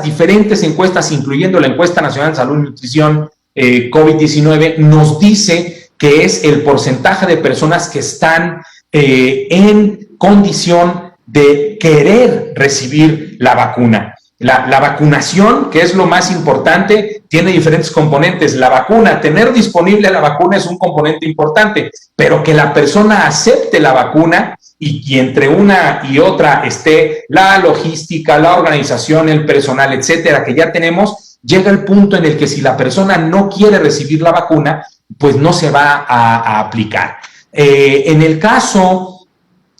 diferentes encuestas, incluyendo la encuesta nacional de salud y nutrición COVID-19, nos dice que es el porcentaje de personas que están en condición de querer recibir la vacuna. La vacunación, que es lo más importante, tiene diferentes componentes. La vacuna, tener disponible la vacuna es un componente importante, pero que la persona acepte la vacuna y entre una y otra esté la logística, la organización, el personal, etcétera, que ya tenemos, llega el punto en el que si la persona no quiere recibir la vacuna, pues no se va a aplicar. En el caso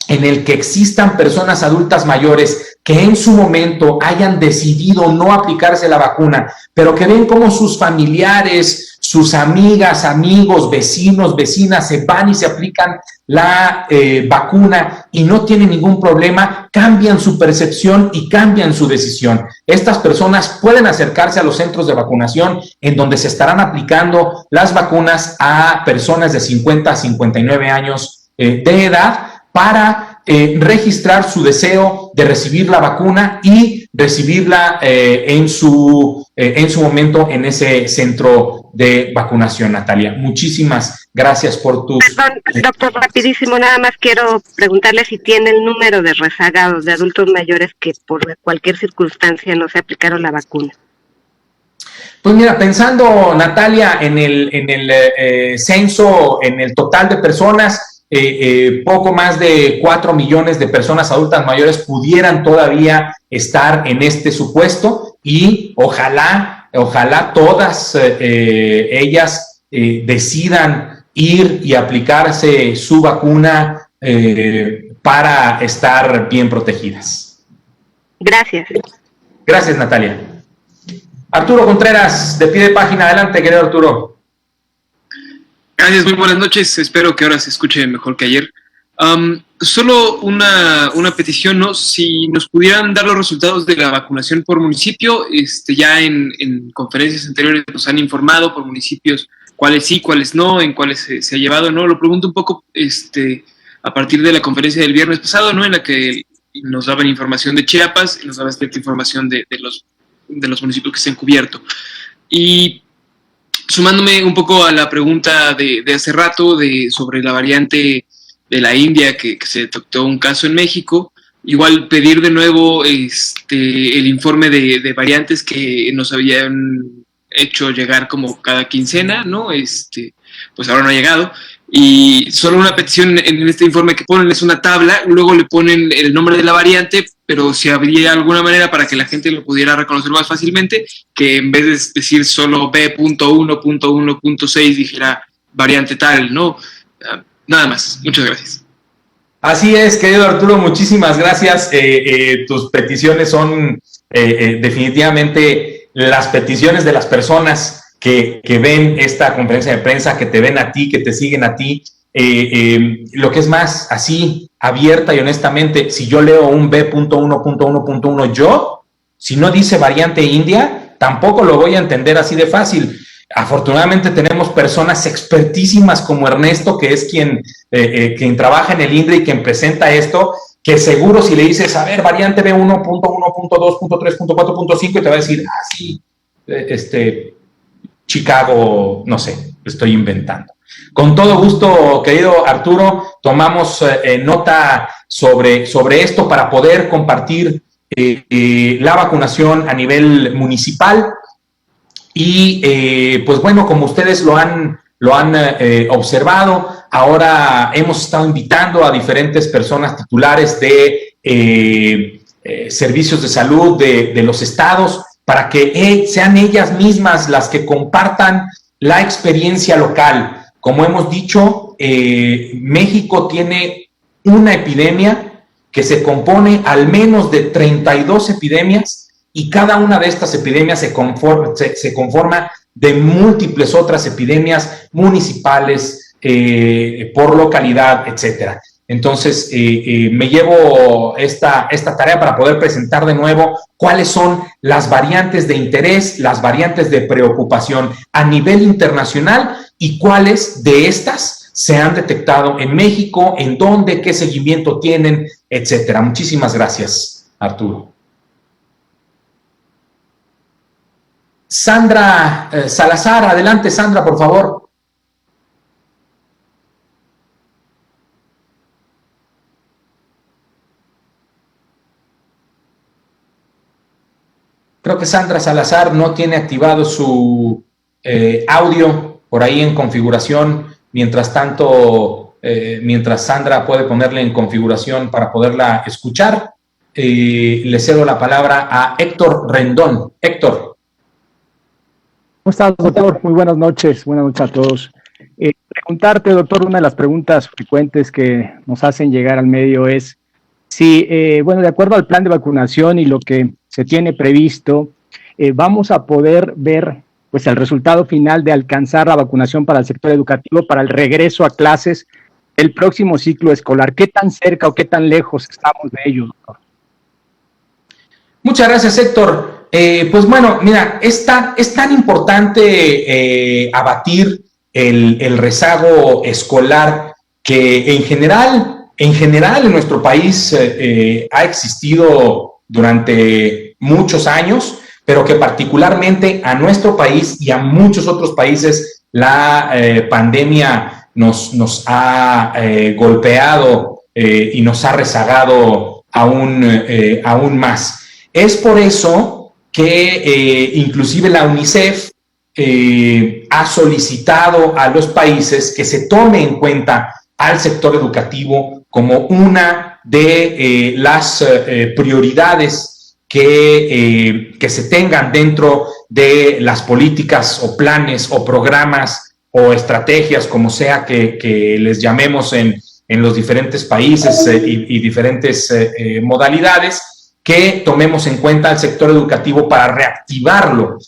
en el que existan personas adultas mayores que en su momento hayan decidido no aplicarse la vacuna, pero que ven cómo sus familiares, sus amigas, amigos, vecinos, vecinas se van y se aplican la vacuna y no tienen ningún problema, cambian su percepción y cambian su decisión. Estas personas pueden acercarse a los centros de vacunación en donde se estarán aplicando las vacunas a personas de 50 a 59 años de edad para registrar su deseo de recibir la vacuna y recibirla en su momento en ese centro de vacunación, Natalia. Muchísimas gracias por tus... Perdón, doctor, rapidísimo, nada más quiero preguntarle si tiene el número de rezagados, de adultos mayores que por cualquier circunstancia no se aplicaron la vacuna. Pues mira, pensando, Natalia, en el censo, en el total de personas, poco más de 4 millones de personas adultas mayores pudieran todavía estar en este supuesto y ojalá todas ellas decidan ir y aplicarse su vacuna para estar bien protegidas. Gracias. Gracias, Natalia. Arturo Contreras, de pie de página, adelante, querido Arturo. Gracias, muy buenas noches. Espero que ahora se escuche mejor que ayer. Solo una petición, ¿no? Si nos pudieran dar los resultados de la vacunación por municipio, ya en conferencias anteriores nos han informado por municipios cuáles sí, cuáles no, en cuáles se ha llevado, ¿no? Lo pregunto un poco a partir de la conferencia del viernes pasado, ¿no? En la que nos daban información de Chiapas y nos daban cierta información de los los municipios que se han cubierto. Y sumándome un poco a la pregunta de hace rato sobre la variante de la India, que se detectó un caso en México, igual pedir de nuevo el informe de variantes que nos habían hecho llegar como cada quincena, ¿no? Pues ahora no ha llegado. Y solo una petición en este informe que ponen es una tabla, luego le ponen el nombre de la variante, pero si habría alguna manera para que la gente lo pudiera reconocer más fácilmente, que en vez de decir solo B.1.1.6 dijera variante tal, ¿no? Nada más. Muchas gracias. Así es, querido Arturo, muchísimas gracias. Tus peticiones son definitivamente las peticiones de las personas que ven esta conferencia de prensa, que te ven a ti, que te siguen a ti. Lo que es más, así, abierta y honestamente, si yo leo un B.1.1.1 yo, si no dice variante India, tampoco lo voy a entender así de fácil. Afortunadamente tenemos personas expertísimas como Ernesto, que es quien trabaja en el INDRE y quien presenta esto, que seguro si le dices, a ver, variante B1.1.2.3.4.5, y te va a decir, sí, Chicago, no sé, estoy inventando. Con todo gusto, querido Arturo, tomamos nota sobre esto para poder compartir la vacunación a nivel municipal. Y pues bueno, como ustedes lo han observado, ahora hemos estado invitando a diferentes personas titulares de servicios de salud de los estados para que sean ellas mismas las que compartan la experiencia local. Como hemos dicho, México tiene una epidemia que se compone al menos de 32 epidemias, y cada una de estas epidemias se conforma de múltiples otras epidemias municipales, por localidad, etcétera. Entonces, me llevo esta tarea para poder presentar de nuevo cuáles son las variantes de interés, las variantes de preocupación a nivel internacional y cuáles de estas se han detectado en México, en dónde, qué seguimiento tienen, etcétera. Muchísimas gracias, Arturo. Sandra Salazar, adelante, Sandra, por favor. Creo que Sandra Salazar no tiene activado su audio por ahí en configuración. Mientras tanto, mientras Sandra puede ponerle en configuración para poderla escuchar, le cedo la palabra a Héctor Rendón. Héctor. ¿Cómo estás, doctor? Muy buenas noches a todos. Preguntarte, doctor, una de las preguntas frecuentes que nos hacen llegar al medio es si, de acuerdo al plan de vacunación y lo que se tiene previsto, vamos a poder ver pues el resultado final de alcanzar la vacunación para el sector educativo, para el regreso a clases el próximo ciclo escolar. ¿Qué tan cerca o qué tan lejos estamos de ello, doctor? Muchas gracias, Héctor. Pues bueno, mira, es tan importante abatir el rezago escolar que en general en nuestro país ha existido durante muchos años, pero que particularmente a nuestro país y a muchos otros países la pandemia nos ha golpeado y nos ha rezagado aún más. Es por eso que inclusive la UNICEF ha solicitado a los países que se tome en cuenta al sector educativo como una de las prioridades que se tengan dentro de las políticas o planes o programas o estrategias, como sea que les llamemos en los diferentes países y diferentes modalidades, que tomemos en cuenta al sector educativo para reactivarlo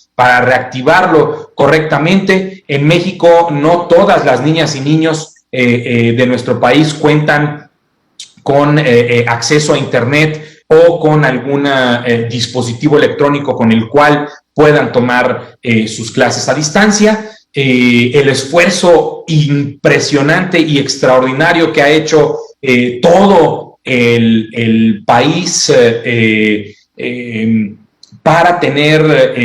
correctamente. En México no todas las niñas y niños de nuestro país cuentan con acceso a Internet o con algún dispositivo electrónico con el cual puedan tomar sus clases a distancia. El esfuerzo impresionante y extraordinario que ha hecho todo el país para tener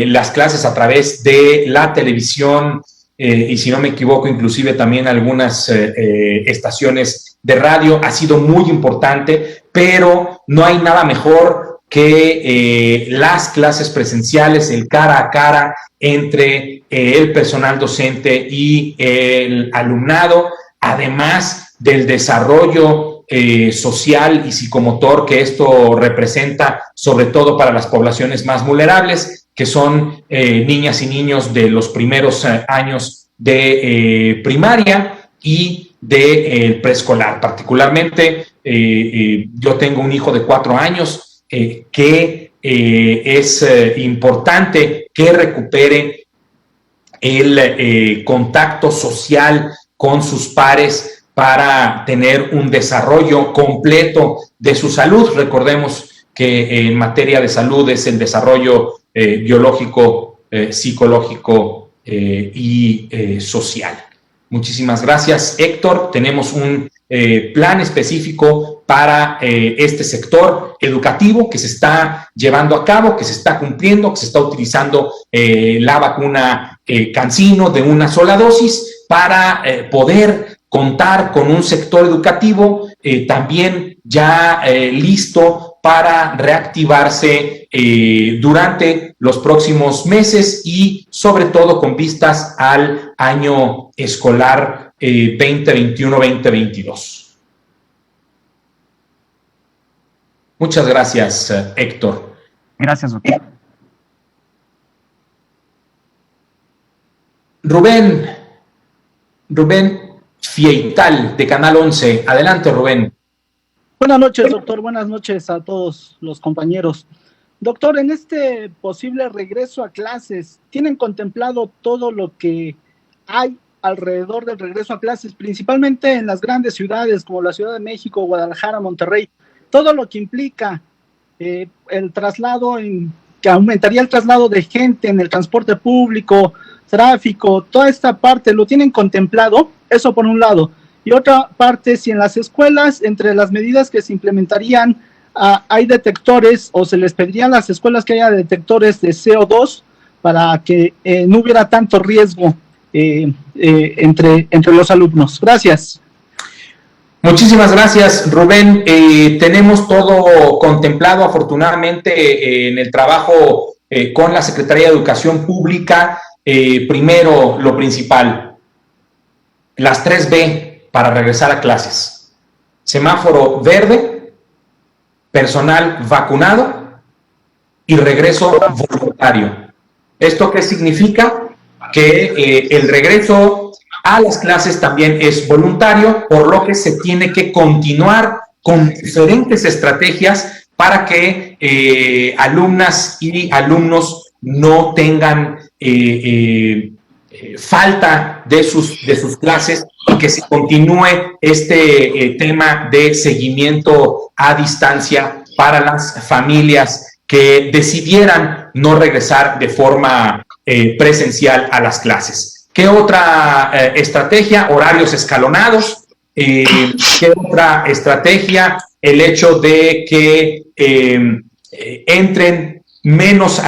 las clases a través de la televisión y, si no me equivoco, inclusive también algunas estaciones de radio. Ha sido muy importante, pero no hay nada mejor que las clases presenciales, el cara a cara entre el personal docente y el alumnado, además del desarrollo social y psicomotor que esto representa, sobre todo para las poblaciones más vulnerables, que son niñas y niños de los primeros años de primaria y de preescolar. Particularmente, yo tengo un hijo de 4 años que es importante que recupere el contacto social con sus pares para tener un desarrollo completo de su salud. Recordemos que en materia de salud es el desarrollo biológico, psicológico y social. Muchísimas gracias, Héctor. Tenemos un plan específico para este sector educativo que se está llevando a cabo, que se está cumpliendo, que se está utilizando la vacuna CanSino de una sola dosis para poder contar con un sector educativo también ya listo para reactivarse durante los próximos meses y sobre todo con vistas al año escolar 2021-2022. Muchas gracias, Héctor. Gracias, doctor. Rubén Fieital, de Canal 11. Adelante, Rubén. Buenas noches, doctor. Buenas noches a todos los compañeros. Doctor, en este posible regreso a clases, ¿tienen contemplado todo lo que hay alrededor del regreso a clases, principalmente en las grandes ciudades como la Ciudad de México, Guadalajara, Monterrey? Todo lo que implica el traslado, que aumentaría el traslado de gente en el transporte público, tráfico, toda esta parte, ¿lo tienen contemplado? Eso por un lado. Y otra parte, si en las escuelas, entre las medidas que se implementarían, hay detectores, o se les pedirían a las escuelas que haya detectores de CO2 para que no hubiera tanto riesgo entre los alumnos. Gracias. Muchísimas gracias, Rubén. Tenemos todo contemplado, afortunadamente, en el trabajo con la Secretaría de Educación Pública. Primero, lo principal, las 3B para regresar a clases. Semáforo verde, personal vacunado y regreso voluntario. ¿Esto qué significa? Que el regreso a las clases también es voluntario, por lo que se tiene que continuar con diferentes estrategias para que alumnas y alumnos no tengan falta de sus clases y que se continúe este tema de seguimiento a distancia para las familias que decidieran no regresar de forma presencial a las clases. ¿Qué otra estrategia? Horarios escalonados. ¿Qué otra estrategia? El hecho de que entren menos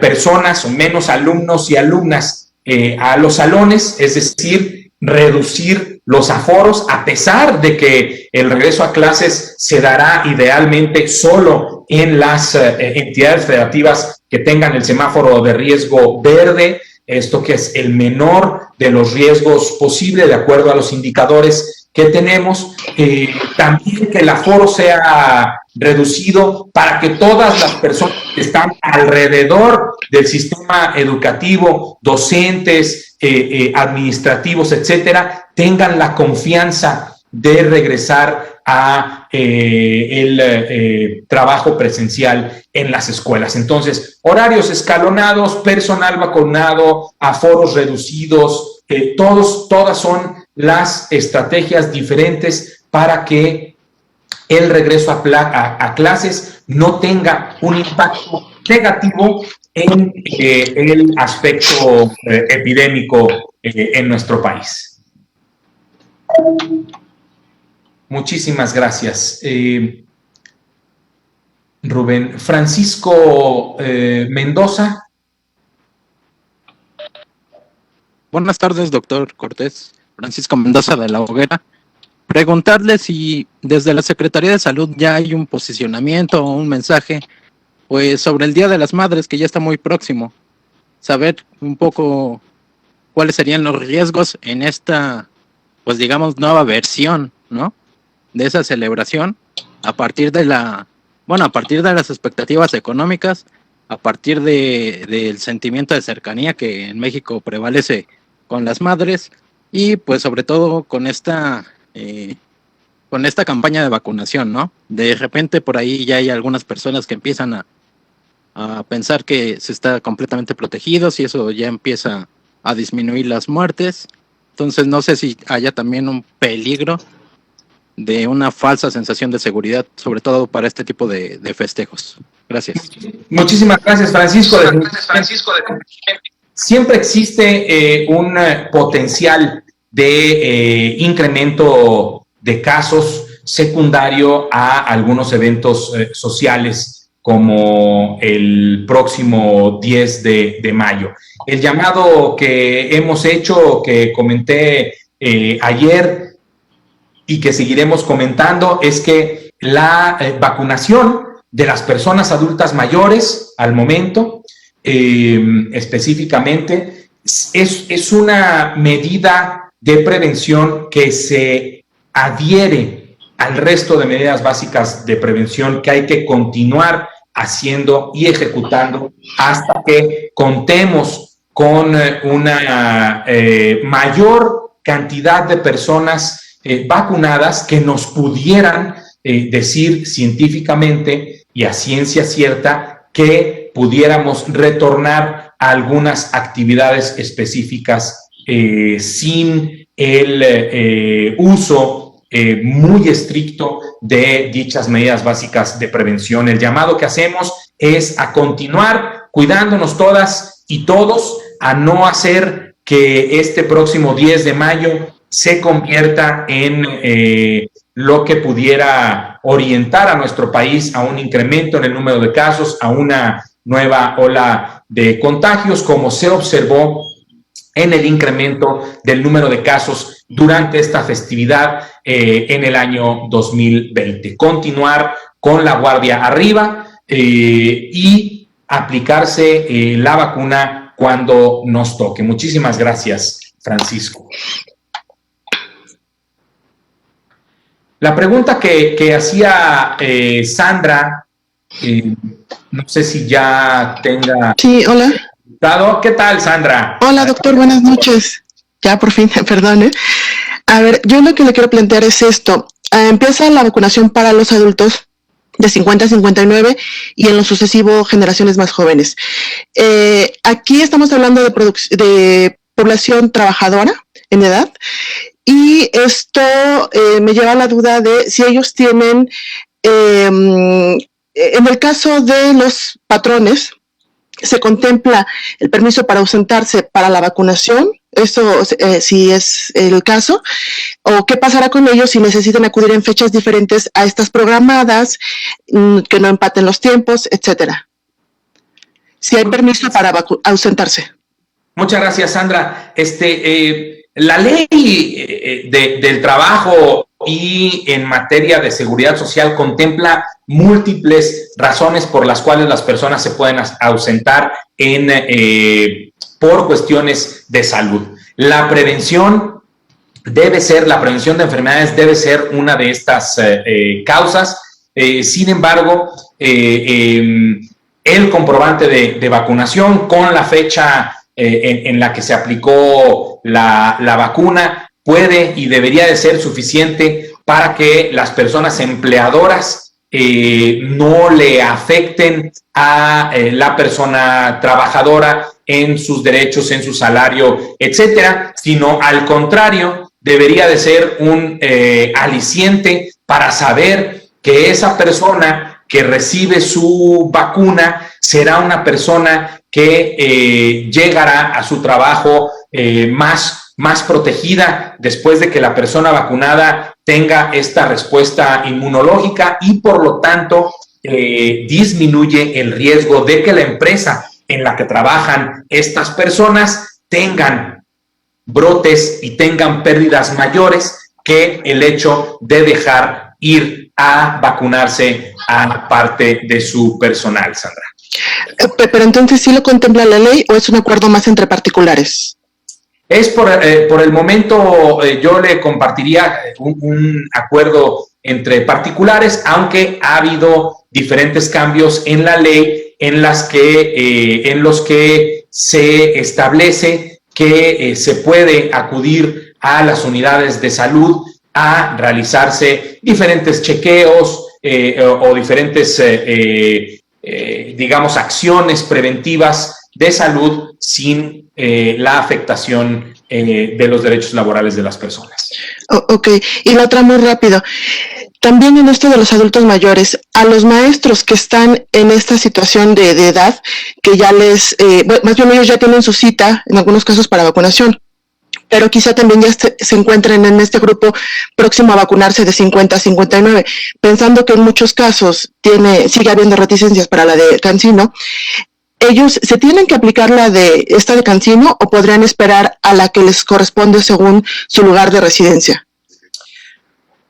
personas o menos alumnos y alumnas a los salones, es decir, reducir los aforos, a pesar de que el regreso a clases se dará idealmente solo en las entidades federativas que tengan el semáforo de riesgo verde, esto que es el menor de los riesgos posible de acuerdo a los indicadores que tenemos. También que el aforo sea reducido para que todas las personas que están alrededor del sistema educativo, docentes, administrativos, etcétera, tengan la confianza de regresar a el trabajo presencial en las escuelas. Entonces, horarios escalonados, personal vacunado, aforos reducidos, todas son las estrategias diferentes para que el regreso a clases no tenga un impacto negativo en el aspecto epidémico en nuestro país. Muchísimas gracias. Rubén. Francisco Mendoza. Buenas tardes, doctor Cortés. Francisco Mendoza de La Hoguera. Preguntarle si desde la Secretaría de Salud ya hay un posicionamiento o un mensaje pues sobre el Día de las Madres, que ya está muy próximo. Saber un poco cuáles serían los riesgos en esta, pues digamos, nueva versión, ¿no?, de esa celebración, a partir de las expectativas económicas, a partir del sentimiento de cercanía que en México prevalece con las madres, y pues sobre todo con esta campaña de vacunación, ¿no? De repente por ahí ya hay algunas personas que empiezan a pensar que se está completamente protegidos y eso ya empieza a disminuir las muertes. Entonces no sé si haya también un peligro de una falsa sensación de seguridad, sobre todo para este tipo de festejos. Gracias. Muchísimas gracias, Francisco. Siempre existe un potencial de incremento de casos secundario a algunos eventos sociales como el próximo 10 de mayo. El llamado que hemos hecho, que comenté ayer y que seguiremos comentando, es que la vacunación de las personas adultas mayores al momento, específicamente, es una medida de prevención que se adhiere al resto de medidas básicas de prevención que hay que continuar haciendo y ejecutando hasta que contemos con una mayor cantidad de personas vacunadas que nos pudieran decir científicamente y a ciencia cierta que pudiéramos retornar a algunas actividades específicas sin el uso muy estricto de dichas medidas básicas de prevención. El llamado que hacemos es a continuar cuidándonos todas y todos, a no hacer que este próximo 10 de mayo se convierta en lo que pudiera orientar a nuestro país a un incremento en el número de casos, a una nueva ola de contagios, como se observó en el incremento del número de casos durante esta festividad en el año 2020. Continuar con la guardia arriba y aplicarse la vacuna cuando nos toque. Muchísimas gracias, Francisco. La pregunta que hacía Sandra, no sé si ya tenga... Sí, hola. ¿Qué tal, Sandra? Hola, doctor, buenas noches. Ya por fin, perdone. A ver, yo lo que le quiero plantear es esto. Empieza la vacunación para los adultos de 50 a 59 y en lo sucesivo generaciones más jóvenes. Aquí estamos hablando de población trabajadora en edad. Y esto me lleva a la duda de si ellos tienen, en el caso de los patrones, se contempla el permiso para ausentarse para la vacunación, eso si es el caso, o qué pasará con ellos si necesitan acudir en fechas diferentes a estas programadas, que no empaten los tiempos, etcétera. Si hay permiso para ausentarse. Muchas gracias, Sandra. La ley del trabajo y en materia de seguridad social contempla múltiples razones por las cuales las personas se pueden ausentar por cuestiones de salud. La prevención de enfermedades debe ser una de estas causas. Sin embargo, el comprobante de vacunación con la fecha en la que se aplicó la vacuna puede y debería de ser suficiente para que las personas empleadoras no le afecten a la persona trabajadora en sus derechos, en su salario, etcétera, sino al contrario, debería de ser un aliciente para saber que esa persona que recibe su vacuna será una persona que llegará a su trabajo más protegida después de que la persona vacunada tenga esta respuesta inmunológica y por lo tanto disminuye el riesgo de que la empresa en la que trabajan estas personas tengan brotes y tengan pérdidas mayores que el hecho de dejar ir a vacunarse a parte de su personal, Sandra. Pero entonces, ¿sí lo contempla la ley o es un acuerdo más entre particulares? Es por el momento, yo le compartiría un acuerdo entre particulares, aunque ha habido diferentes cambios en la ley en los que se establece que se puede acudir a las unidades de salud a realizarse diferentes chequeos o diferentes, digamos, acciones preventivas de salud sin la afectación de los derechos laborales de las personas. Ok, y la otra muy rápido. También en esto de los adultos mayores, a los maestros que están en esta situación de edad, que ya más bien ellos ya tienen su cita, en algunos casos para vacunación, pero quizá también ya se encuentren en este grupo próximo a vacunarse de 50 a 59, pensando que en muchos casos sigue habiendo reticencias para la de CanSino. ¿Ellos se tienen que aplicar la de esta de CanSino o podrían esperar a la que les corresponde según su lugar de residencia?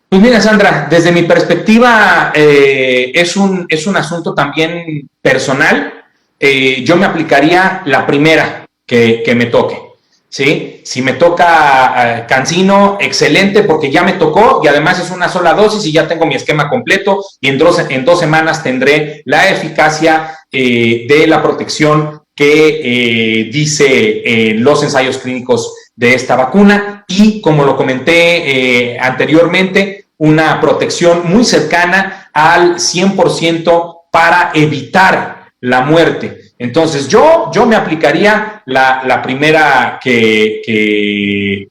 Pues mira, Sandra, desde mi perspectiva es un asunto también personal. Yo me aplicaría la primera que me toque, ¿sí? Si me toca CanSino, excelente, porque ya me tocó y además es una sola dosis y ya tengo mi esquema completo y en 2 semanas tendré la eficacia de la protección que dice los ensayos clínicos de esta vacuna y, como lo comenté anteriormente, una protección muy cercana al 100% para evitar la muerte. Entonces, yo me aplicaría la primera que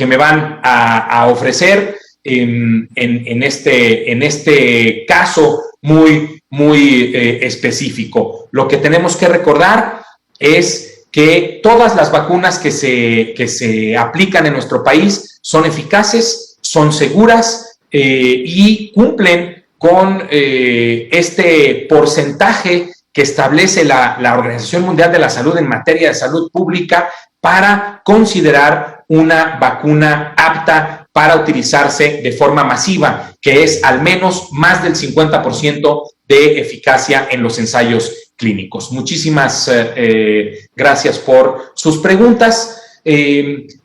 me van a ofrecer en este caso muy específico. Lo que tenemos que recordar es que todas las vacunas que se aplican en nuestro país son eficaces, son seguras y cumplen con este porcentaje que establece la Organización Mundial de la Salud en materia de salud pública para considerar una vacuna apta para utilizarse de forma masiva, que es al menos más del 50% de eficacia en los ensayos clínicos. Muchísimas gracias por sus preguntas.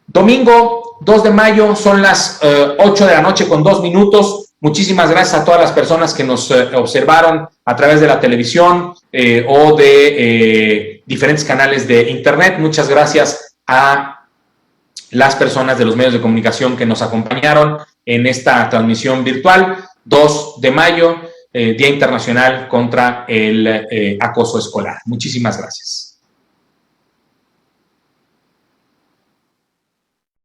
Domingo 2 de mayo, son las 8 de la noche con 2 minutos. Muchísimas gracias a todas las personas que nos observaron a través de la televisión o de diferentes canales de internet. Muchas gracias a las personas de los medios de comunicación que nos acompañaron en esta transmisión virtual. 2 de mayo, Día Internacional contra el Acoso Escolar. Muchísimas gracias.